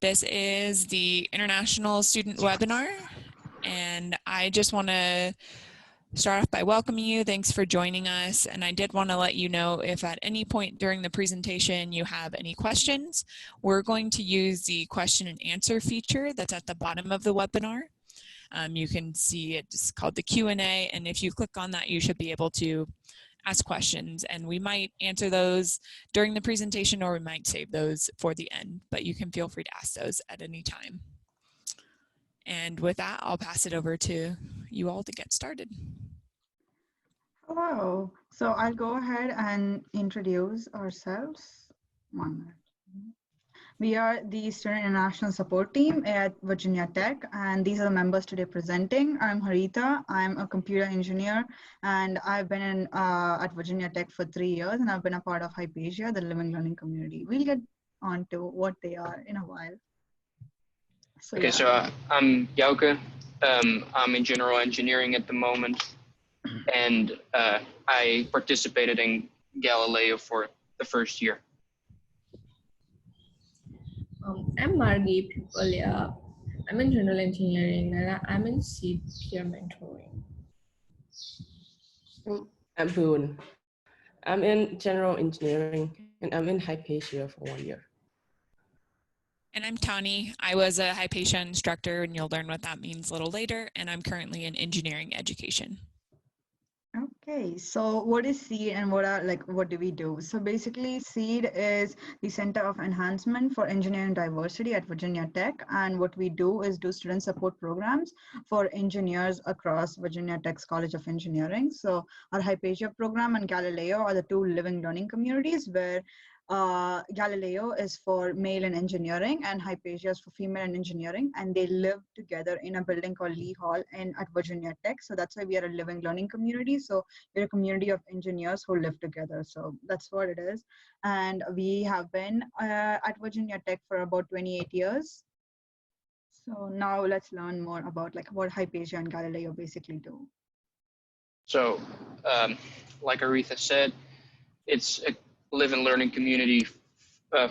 This is the International Student Webinar, and I just want to start off by welcoming you. Thanks for joining us, and I did want to let you know if at any point during the presentation you have any questions, we're going to use the question and answer feature that's at the bottom of the webinar. You can see it's called the Q&A, and if you click on that, you should be able to ask questions, and we might answer those during the presentation or we might save those for the end, but you can feel free to ask those at any time. And with that, I'll pass it over to you all to get started. Hello. So I'll go ahead and introduce ourselves. 1 minute. We are the Student International Support Team at Virginia Tech, and these are the members today presenting. I'm Harita. I'm a computer engineer, and I've been at Virginia Tech for 3 years, and I've been a part of Hypatia, the living learning community. We'll get on to what they are in a while. So I'm Jouke. I'm in general engineering at the moment, and I participated in Galileo for the first year. I'm Margie Pipolia. I'm in general engineering and I'm in CEED peer mentoring. I'm Boone. I'm in general engineering and I'm in Hypatia for 1 year. And I'm Tani. I was a Hypatia instructor, and you'll learn what that means a little later, and I'm currently in engineering education. Okay, so what is CEED and what do we do? So basically CEED is the Center of Enhancement for Engineering Diversity at Virginia Tech, and what we do is do student support programs for engineers across Virginia Tech's College of Engineering. So our Hypatia program and Galileo are the two living learning communities where Galileo is for male in engineering and Hypatia is for female in engineering, and they live together in a building called Lee Hall at Virginia Tech. So that's why we are a living learning community. So we're a community of engineers who live together. So that's what it is. And we have been at Virginia Tech for about 28 years. So now let's learn more about what Hypatia and Galileo basically do. So like Aretha said, it's a live and learning community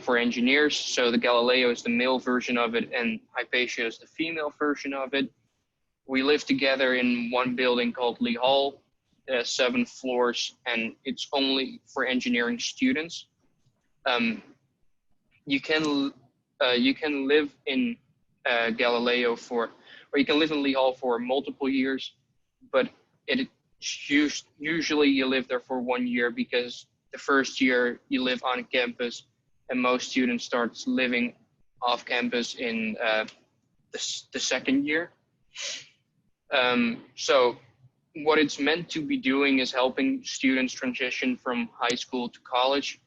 for engineers. So the Galileo is the male version of it and Hypatia is the female version of it. We live together in one building called Lee Hall. It has 7 floors and it's only for engineering students. You can live in Galileo or you can live in Lee Hall for multiple years, but usually you live there for 1 year because the first year you live on campus, and most students start living off campus in the second year. So what it's meant to be doing is helping students transition from high school to college,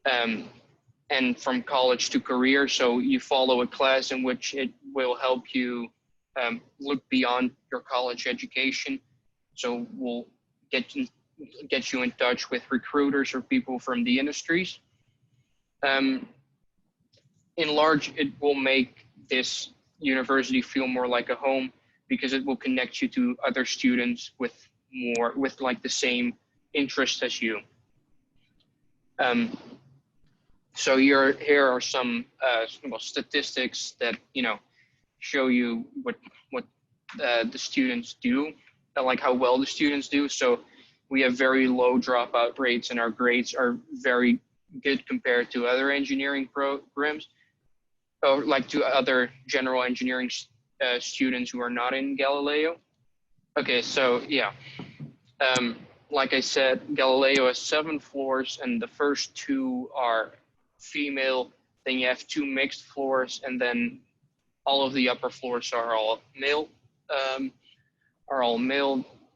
and from college to career. So you follow a class in which it will help you look beyond your college education. So we'll get you in touch with recruiters or people from the industries. In large, it will make this university feel more like a home because it will connect you to other students with the same interests as you. So here are some statistics that show you what the students do, like how well the students do. So we have very low dropout rates and our grades are very good compared to other engineering programs, or like to other general engineering students who are not in Galileo. Okay, so yeah, like I said, Galileo has 7 floors and the first 2 are female, then you have 2 mixed floors, and then all of the upper floors are all male.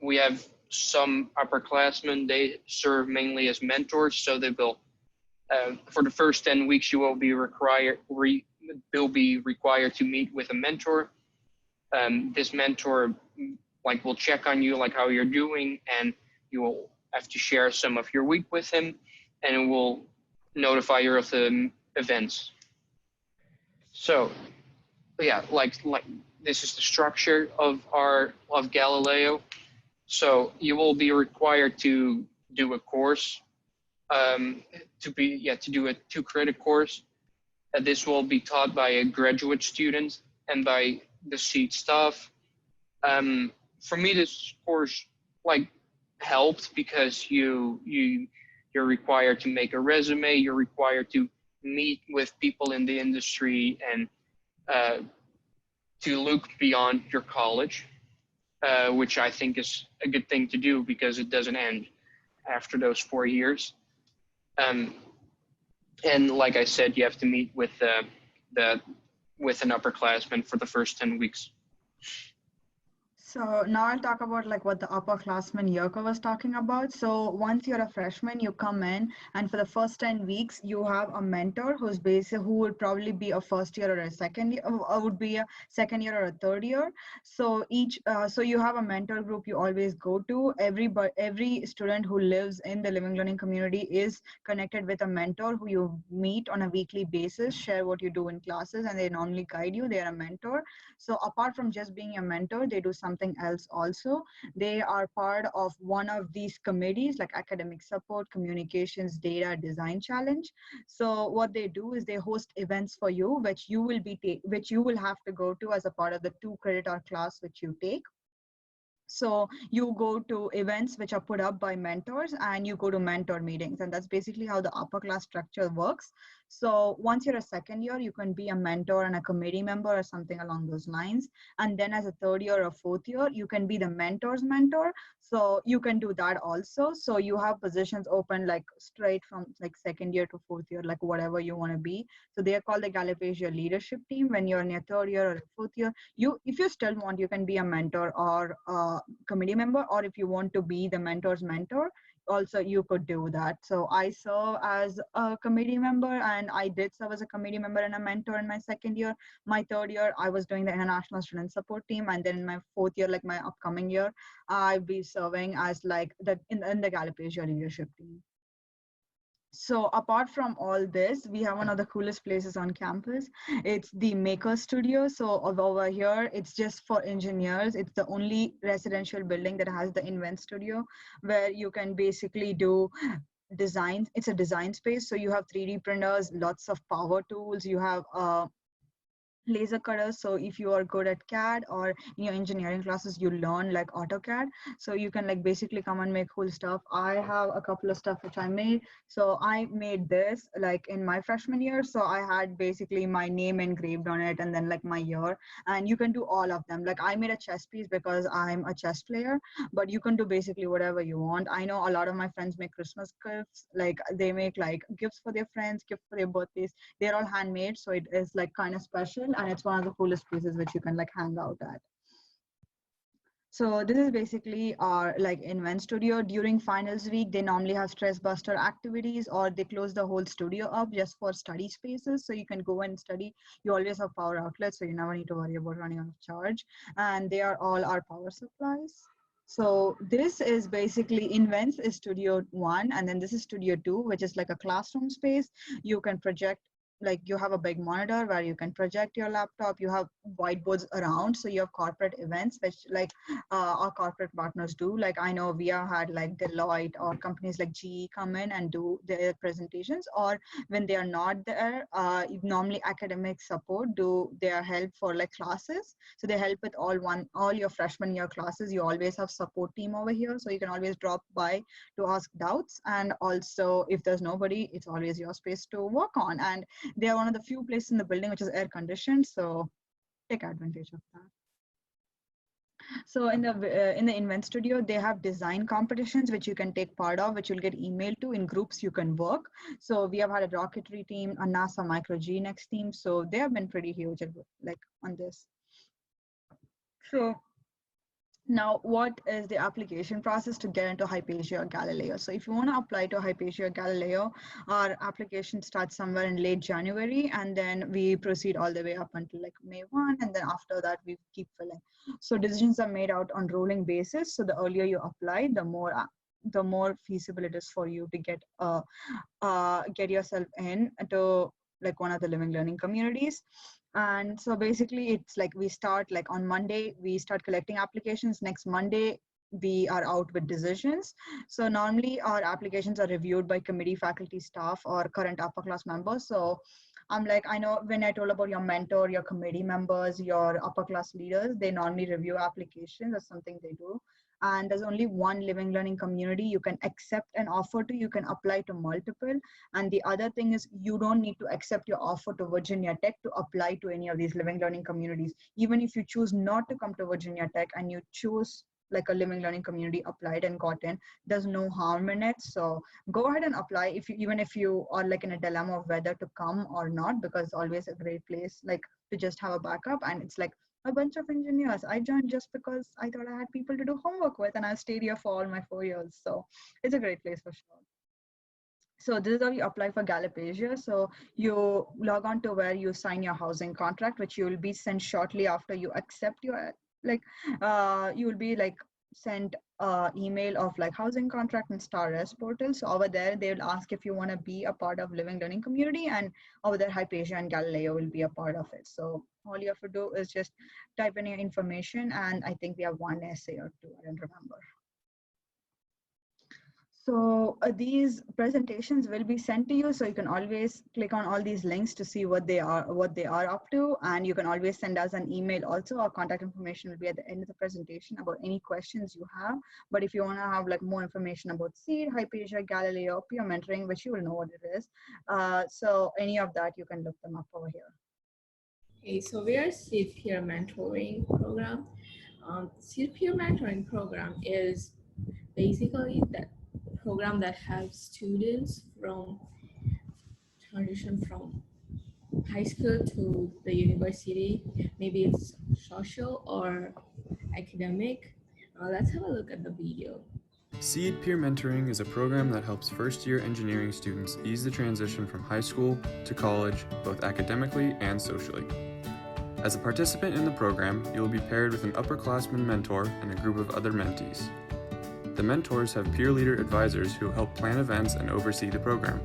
We have some upperclassmen. They serve mainly as mentors, so they will for the first 10 weeks you will be required to meet with a mentor. This mentor will check on you, like how you're doing, and you will have to share some of your week with him, and it will notify you of the events. So yeah, this is the structure of Galileo. So you will be required to do a course, to do a 2-credit course. This will be taught by a graduate student and by the CEED staff. For me, this course like helped because you're required to make a resume. You're required to meet with people in the industry and to look beyond your college, which I think is a good thing to do because it doesn't end after those 4 years. And like I said, you have to meet with with an upperclassman for the first 10 weeks. So now I'll talk about like what the upperclassman Yurko was talking about. So once you're a freshman, you come in, and for the first 10 weeks, you have a mentor who would probably be a first year or a second year, or would be a second year or a third year. So so you have a mentor group you always go to. Every student who lives in the living learning community is connected with a mentor who you meet on a weekly basis, share what you do in classes, and they normally guide you. They are a mentor. So apart from just being a mentor, they do something else also. They are part of one of these committees like academic support, communications, data, design challenge. So what they do is they host events for you, which you will have to go to as a part of the 2-credit-hour class which you take. So you go to events which are put up by mentors, and you go to mentor meetings, and that's basically how the upper class structure works. So once you're a second year, you can be a mentor and a committee member or something along those lines. And then as a third year or fourth year, you can be the mentor's mentor. So you can do that also. So you have positions open like straight from like second year to fourth year, like whatever you want to be. So they are called the Galileo leadership team. When you're in your third year or fourth year, if you still want, you can be a mentor or a committee member, or if you want to be the mentor's mentor, also you could do that. So I serve as a committee member, and I did serve as a committee member and a mentor in my second year. My third year, I was doing the international student support team, and then in my fourth year, like my upcoming year, I'll be serving as like in the Galileo leadership team. So apart from all this, we have one of the coolest places on campus. It's the Maker Studio. So over here, it's just for engineers. It's the only residential building that has the Invent Studio, where you can basically do designs. It's a design space. So you have 3D printers, lots of power tools. You have laser cutters. So if you are good at CAD, or in your engineering classes you learn like AutoCAD, so you can like basically come and make cool stuff. I have a couple of stuff which I made. So I made this like in my freshman year. So I had basically my name engraved on it, and then like my year, and you can do all of them. Like I made a chess piece because I'm a chess player, but you can do basically whatever you want. I know a lot of my friends make Christmas gifts, like they make like gifts for their friends, gifts for their birthdays. They're all handmade, so it is like kind of special, and it's one of the coolest places which you can like hang out at. So this is basically our like Invent Studio. During finals week, they normally have stress buster activities, or they close the whole studio up just for study spaces. So you can go and study. You always have power outlets, so you never need to worry about running out of charge. And they are all our power supplies. So this is basically Invents is Studio 1, and then this is Studio 2, which is like a classroom space. You can project, like you have a big monitor where you can project your laptop. You have whiteboards around, so you have corporate events which like our corporate partners do. Like I know we have had like Deloitte or companies like GE come in and do their presentations, or when they are not there, normally academic support do their help for like classes. So they help with all your freshman year classes. You always have support team over here, so you can always drop by to ask doubts. And also if there's nobody, it's always your space to work on. And they are one of the few places in the building which is air conditioned, so take advantage of that. So in the Invent Studio, they have design competitions which you can take part of, which you'll get emailed to. In groups you can work. So we have had a rocketry team, a NASA Micro GNX team, so they have been pretty huge like on this. So now, what is the application process to get into Hypatia or Galileo? So if you want to apply to Hypatia or Galileo, our application starts somewhere in late January, and then we proceed all the way up until like May 1, and then after that we keep filling. So decisions are made out on rolling basis. So the earlier you apply, the more feasible it is for you to get yourself in to like one of the living learning communities. And so basically it's like we start like on Monday, we start collecting applications. Next Monday, we are out with decisions. So normally our applications are reviewed by committee, faculty, staff, or current upper class members. So I'm like, I know when I told about your mentor, your committee members, your upper class leaders, they normally review applications. That's something they do. And there's only one living learning community you can accept an offer to. You can apply to multiple. And the other thing is, you don't need to accept your offer to Virginia Tech to apply to any of these living learning communities. Even if you choose not to come to Virginia Tech and you choose like a living learning community, applied and got in, there's no harm in it. So go ahead and apply, if you, even if you are like in a dilemma of whether to come or not, because it's always a great place like to just have a backup. And it's like a bunch of engineers. I joined just because I thought I had people to do homework with, and I stayed here for all my 4 years. So it's a great place for sure. So this is how you apply for Galipesia. So you log on to where you sign your housing contract, which you will be sent shortly after you accept your, like, you will be like sent email of like housing contract and Star Res portal. So over there, they will ask if you want to be a part of living learning community, and over there, Hypatia and Galileo will be a part of it. So all you have to do is just type in your information, and I think we have one essay or two, I don't remember. So these presentations will be sent to you, so you can always click on all these links to see what they are up to, and you can always send us an email also. Our contact information will be at the end of the presentation about any questions you have. But if you want to have like more information about CEED, Hypatia, Galileo, peer mentoring, which you will know what it is, so any of that you can look them up over here. Okay, so we are CEED Peer Mentoring Program. CEED Peer Mentoring Program is basically that program that helps students from transition from high school to the university. Maybe it's social or academic. Let's have a look at the video. CEED Peer Mentoring is a program that helps first-year engineering students ease the transition from high school to college, both academically and socially. As a participant in the program, you will be paired with an upperclassman mentor and a group of other mentees. The mentors have peer leader advisors who help plan events and oversee the program.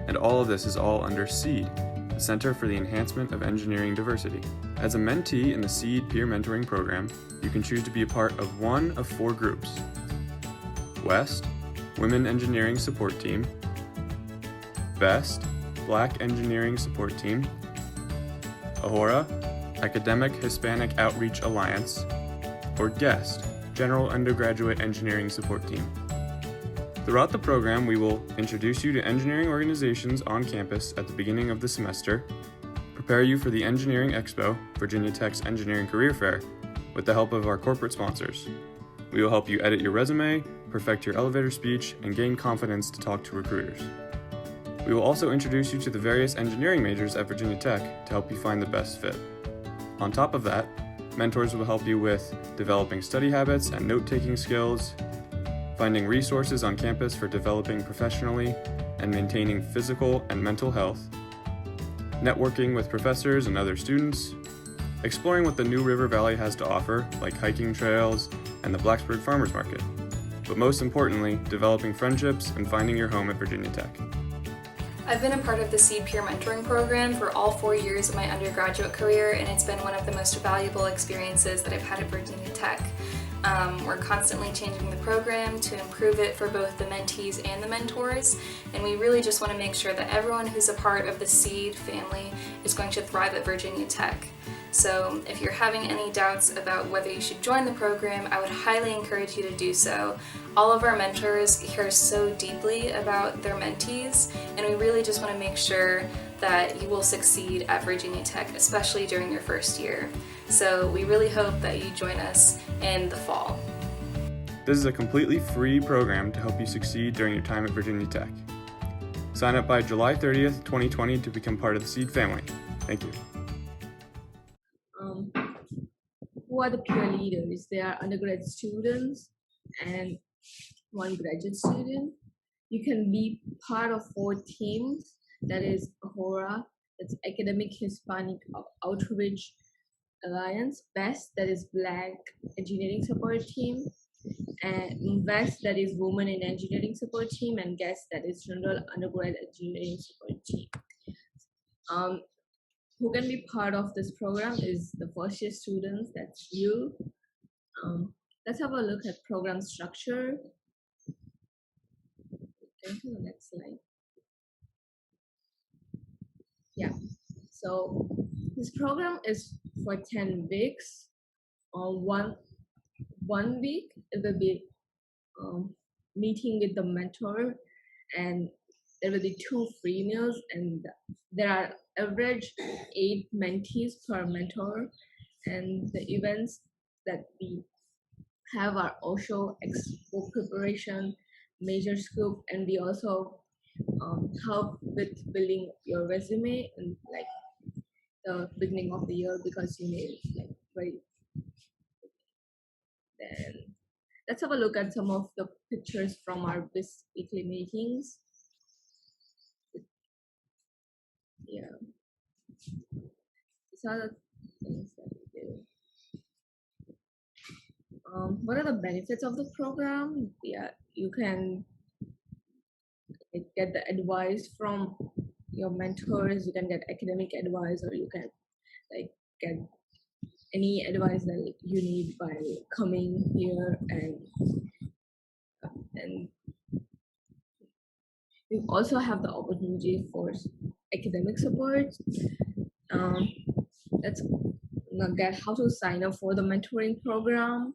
And all of this is all under CEED, the Center for the Enhancement of Engineering Diversity. As a mentee in the CEED Peer Mentoring Program, you can choose to be a part of one of 4 groups: West, Women Engineering Support Team; Best, Black Engineering Support Team; Ahora, Academic Hispanic Outreach Alliance; or Guest, General Undergraduate Engineering Support Team. Throughout the program, we will introduce you to engineering organizations on campus at the beginning of the semester, prepare you for the Engineering Expo, Virginia Tech's Engineering Career Fair, with the help of our corporate sponsors. We will help you edit your resume, perfect your elevator speech, and gain confidence to talk to recruiters. We will also introduce you to the various engineering majors at Virginia Tech to help you find the best fit. On top of that, mentors will help you with developing study habits and note-taking skills, finding resources on campus for developing professionally and maintaining physical and mental health, networking with professors and other students, exploring what the New River Valley has to offer, like hiking trails and the Blacksburg Farmers Market, but most importantly, developing friendships and finding your home at Virginia Tech. I've been a part of the CEED Peer Mentoring Program for all 4 years of my undergraduate career, and it's been one of the most valuable experiences that I've had at Virginia Tech. We're constantly changing the program to improve it for both the mentees and the mentors, and we really just want to make sure that everyone who's a part of the CEED family is going to thrive at Virginia Tech. So if you're having any doubts about whether you should join the program, I would highly encourage you to do so. All of our mentors care so deeply about their mentees, and we really just want to make sure that you will succeed at Virginia Tech, especially during your first year. So we really hope that you join us in the fall. This is a completely free program to help you succeed during your time at Virginia Tech. Sign up by July 30th, 2020 to become part of the CEED family. Thank you. Who are the peer leaders? They are undergrad students and one graduate student. You can be part of 4 teams. That is Ahora, that's Academic Hispanic Outreach Alliance; Best, that is Black Engineering Support Team; and West, that is Women in Engineering Support Team; and Guest, that is General Undergrad Engineering Support Team. Who can be part of this program is the first year students, that's you. Let's have a look at program structure. Go to the next slide. Yeah. So this program is for 10 weeks. One week it will be meeting with the mentor, and there will be 2 free meals, and there are average 8 mentees per mentor, and the events that we have our Osho expo preparation, major scoop, and we also help with building your resume and like the beginning of the year, because you may like very. Then let's have a look at some of the pictures from our weekly meetings. Yeah, these are the things that we do. What are the benefits of the program? Yeah, you can get the advice from your mentors. You can get academic advice, or you can like get any advice that you need by coming here, and you also have the opportunity for academic support. Um, let's get how to sign up for the mentoring program.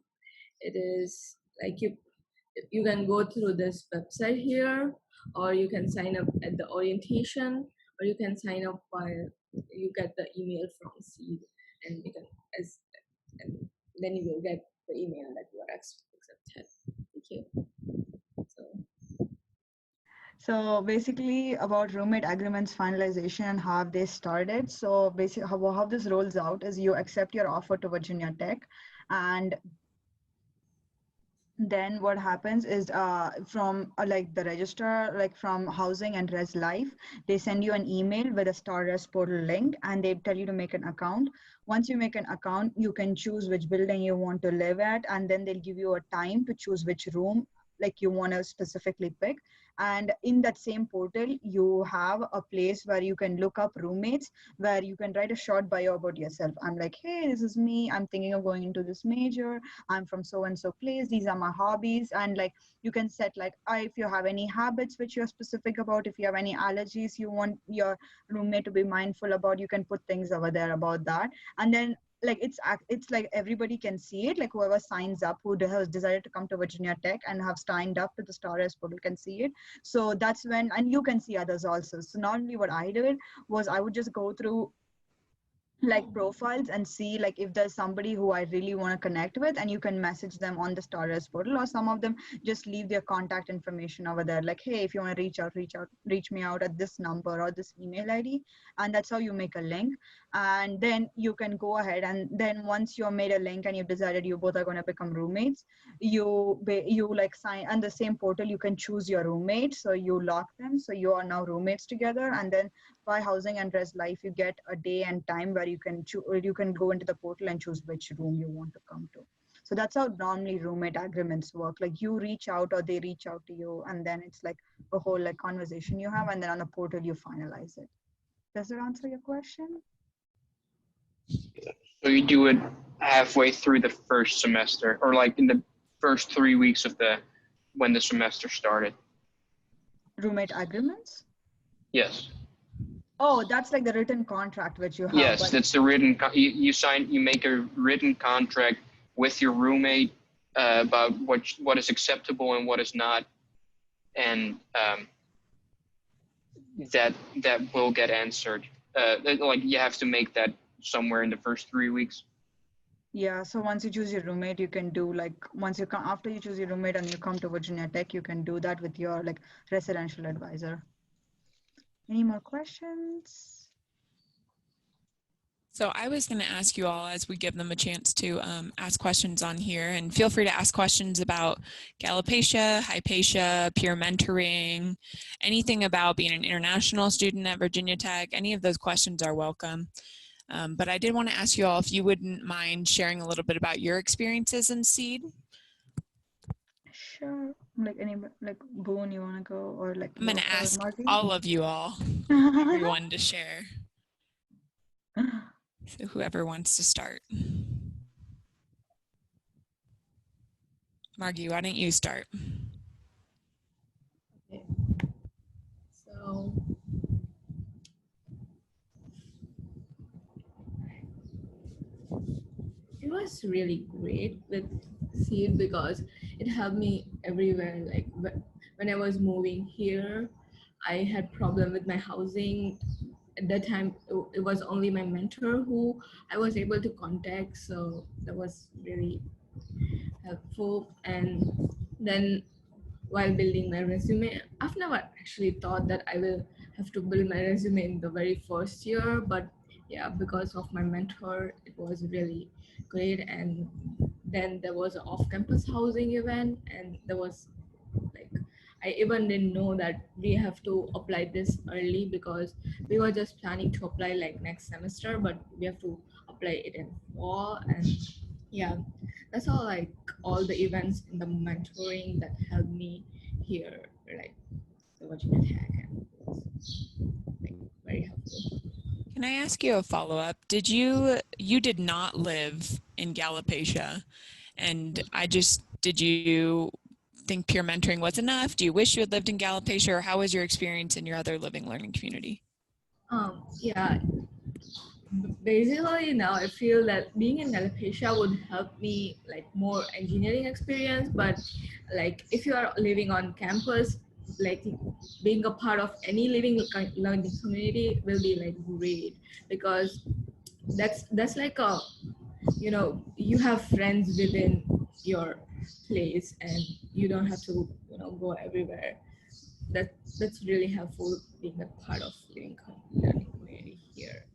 It is like you can go through this website here, or you can sign up at the orientation, or you can sign up while you get the email from CEED, and you can and then you will get the email that you are accepted. Thank you. So basically about roommate agreements finalization and how they started. So basically how this rolls out is you accept your offer to Virginia Tech, and then what happens is from like the register, like from Housing and Res Life, they send you an email with a Star Res portal link, and they tell you to make an account. Once you make an account, you can choose which building you want to live at, and then they'll give you a time to choose which room like you want to specifically pick. And in that same portal, you have a place where you can look up roommates, where you can write a short bio about yourself. I'm like, hey, this is me, I'm thinking of going into this major, I'm from so and so place, these are my hobbies. And like you can set like if you have any habits which you're specific about, if you have any allergies you want your roommate to be mindful about, you can put things over there about that. And then like it's like everybody can see it, like whoever signs up, who has decided to come to Virginia Tech and have signed up to the Star Res portal can see it. So that's when, and you can see others also. So normally what I did was I would just go through like profiles and see like if there's somebody who I really want to connect with, and you can message them on the Star Res portal, or some of them just leave their contact information over there, like, hey, if you want to reach me out at this number or this email ID. And that's how you make a link. And then you can go ahead, and then once you've made a link and you've decided you both are going to become roommates, you like sign on the same portal, you can choose your roommate, so you lock them, so you are now roommates together. And then by Housing and Res Life, you get a day and time where you can go into the portal and choose which room you want to come to. So that's how normally roommate agreements work. Like you reach out or they reach out to you, and then it's like a whole like conversation you have, and then on the portal you finalize it. Does that answer your question? So you do it halfway through the first semester, or like in the first 3 weeks of when the semester started. Roommate agreements? Yes. Oh, that's like the written contract which you have. Yes, that's the written. You make a written contract with your roommate about what is acceptable and what is not, and that will get answered. Like you have to make that somewhere in the first 3 weeks. Yeah, so once you choose your roommate, you can do like once you come after you choose your roommate and you come to Virginia Tech, you can do that with your like residential advisor. Any more questions? So I was going to ask you all, as we give them a chance to ask questions on here, and feel free to ask questions about Galopecia, Hypatia, peer mentoring, anything about being an international student at Virginia Tech. Any of those questions are welcome. But I did want to ask you all if you wouldn't mind sharing a little bit about your experiences in CEED. Sure. Like any like Boone, you want to go, or like I'm going to ask Margie? all of you all, everyone to share. So whoever wants to start. Margie, why don't you start? Okay. So It was really great with CEED because it helped me everywhere. Like when I was moving here, I had problem with my housing. At that time, it was only my mentor who I was able to contact. So that was really helpful. And then while building my resume, I've never actually thought that I will have to build my resume in the very first year, but yeah, because of my mentor, it was really great. And then there was an off-campus housing event, and there was like, I even didn't know that we have to apply this early because we were just planning to apply like next semester, but we have to apply it in fall. And yeah, that's all, like all the events in the mentoring that helped me here, like the Virginia Tech, and it was like very helpful. Can I ask you a follow-up? You did not live in Galipatia, and did you think peer mentoring was enough? Do you wish you had lived in Galipatia, or how was your experience in your other living learning community? Yeah, basically now I feel that being in Alopecia would help me like more engineering experience, but like if you are living on campus, like being a part of any living learning community will be like great because that's like a, you know, you have friends within your place and you don't have to, you know, go everywhere. That's really helpful being a part of learning community here.